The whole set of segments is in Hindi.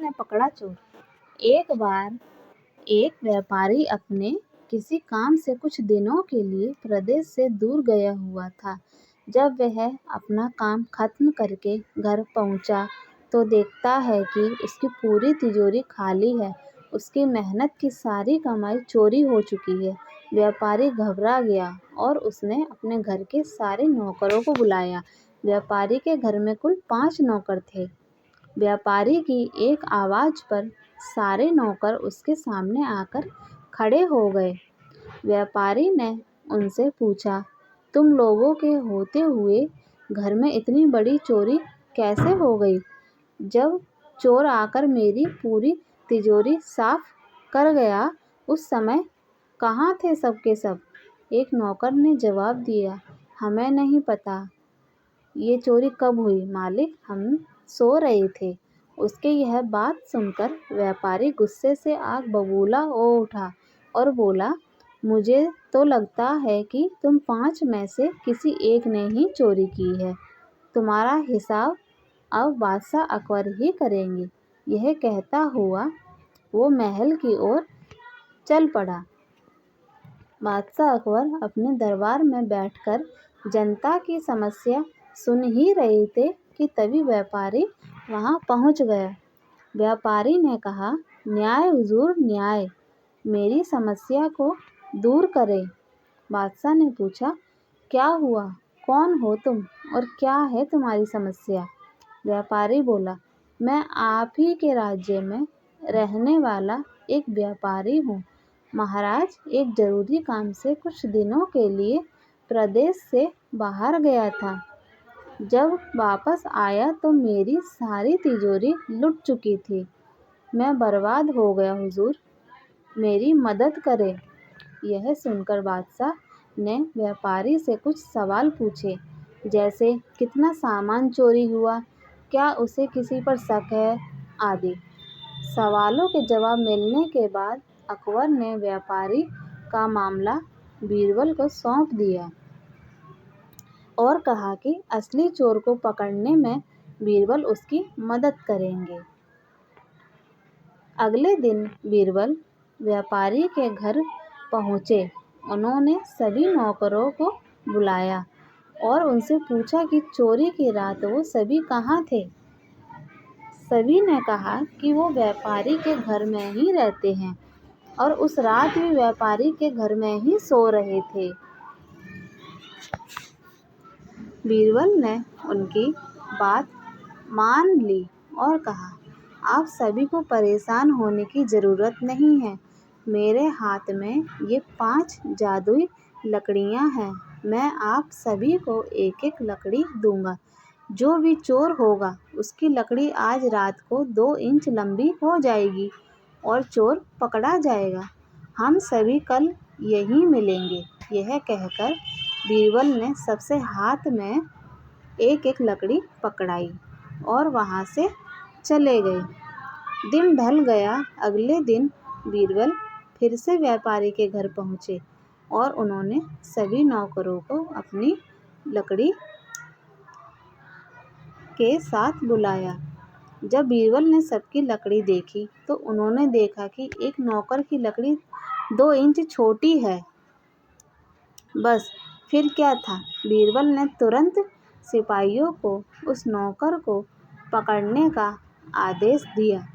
ने पकड़ा चोर। एक बार एक व्यापारी अपने किसी काम से कुछ दिनों के लिए प्रदेश से दूर गया हुआ था। जब वह अपना काम खत्म करके घर पहुंचा तो देखता है कि उसकी पूरी तिजोरी खाली है। उसकी मेहनत की सारी कमाई चोरी हो चुकी है। व्यापारी घबरा गया और उसने अपने घर के सारे नौकरों को बुलाया। व्यापारी के घर में कुल 5 नौकर थे। व्यापारी की एक आवाज़ पर सारे नौकर उसके सामने आकर खड़े हो गए। व्यापारी ने उनसे पूछा, तुम लोगों के होते हुए घर में इतनी बड़ी चोरी कैसे हो गई? जब चोर आकर मेरी पूरी तिजोरी साफ कर गया, उस समय कहाँ थे सब के सब? एक नौकर ने जवाब दिया, हमें नहीं पता ये चोरी कब हुई मालिक, हम सो रहे थे। उसके यह बात सुनकर व्यापारी गुस्से से आग बबूला हो उठा और बोला, मुझे तो लगता है कि तुम 5 में से किसी एक ने ही चोरी की है। तुम्हारा हिसाब अब बादशाह अकबर ही करेंगे। यह कहता हुआ वो महल की ओर चल पड़ा। बादशाह अकबर अपने दरबार में बैठकर जनता की समस्या सुन ही रहे थे कि तभी व्यापारी वहां पहुंच गया। व्यापारी ने कहा, न्याय हुजूर न्याय, मेरी समस्या को दूर करें। बादशाह ने पूछा, क्या हुआ, कौन हो तुम और क्या है तुम्हारी समस्या? व्यापारी बोला, मैं आप ही के राज्य में रहने वाला एक व्यापारी हूँ। महाराज, एक जरूरी काम से कुछ दिनों के लिए प्रदेश से बाहर गया था। जब वापस आया तो मेरी सारी तिजोरी लुट चुकी थी। मैं बर्बाद हो गया हुजूर, मेरी मदद करें। यह सुनकर बादशाह ने व्यापारी से कुछ सवाल पूछे, जैसे कितना सामान चोरी हुआ, क्या उसे किसी पर शक है, आदि। सवालों के जवाब मिलने के बाद अकबर ने व्यापारी का मामला बीरबल को सौंप दिया और कहा कि असली चोर को पकड़ने में बीरबल उसकी मदद करेंगे। अगले दिन बीरबल व्यापारी के घर पहुंचे। उन्होंने सभी नौकरों को बुलाया और उनसे पूछा कि चोरी की रात वो सभी कहाँ थे। सभी ने कहा कि वो व्यापारी के घर में ही रहते हैं और उस रात भी व्यापारी के घर में ही सो रहे थे। बीरबल ने उनकी बात मान ली और कहा, आप सभी को परेशान होने की ज़रूरत नहीं है। मेरे हाथ में ये 5 जादुई लकड़ियाँ हैं। मैं आप सभी को एक एक लकड़ी दूंगा। जो भी चोर होगा उसकी लकड़ी आज रात को 2 इंच लंबी हो जाएगी और चोर पकड़ा जाएगा। हम सभी कल यहीं मिलेंगे। यह कहकर बीरबल ने सबसे हाथ में एक एक लकड़ी पकड़ाई और वहाँ से चले गए। दिन ढल गया। अगले दिन बीरबल फिर से व्यापारी के घर पहुँचे और उन्होंने सभी नौकरों को अपनी लकड़ी के साथ बुलाया। जब बीरबल ने सबकी लकड़ी देखी तो उन्होंने देखा कि एक नौकर की लकड़ी 2 इंच छोटी है। बस फिर क्या था, बीरबल ने तुरंत सिपाहियों को उस नौकर को पकड़ने का आदेश दिया।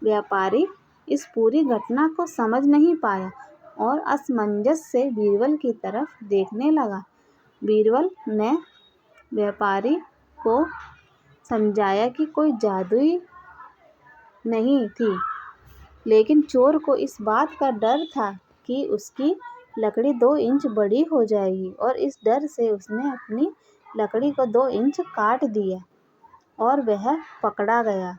व्यापारी इस पूरी घटना को समझ नहीं पाया और असमंजस से बीरबल की तरफ देखने लगा। बीरबल ने व्यापारी को समझाया कि कोई जादुई नहीं थी, लेकिन चोर को इस बात का डर था कि उसकी लकड़ी 2 इंच बड़ी हो जाएगी और इस डर से उसने अपनी लकड़ी को 2 इंच काट दिया और वह पकड़ा गया।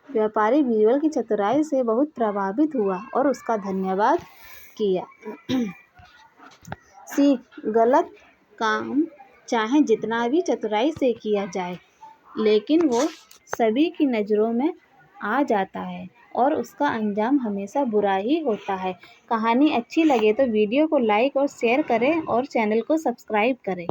व्यापारी बीरबल की चतुराई से बहुत प्रभावित हुआ और उसका धन्यवाद किया। सीख, गलत काम चाहे जितना भी चतुराई से किया जाए, लेकिन वो सभी की नज़रों में आ जाता है और उसका अंजाम हमेशा बुरा ही होता है। कहानी अच्छी लगे तो वीडियो को लाइक और शेयर करें और चैनल को सब्सक्राइब करें।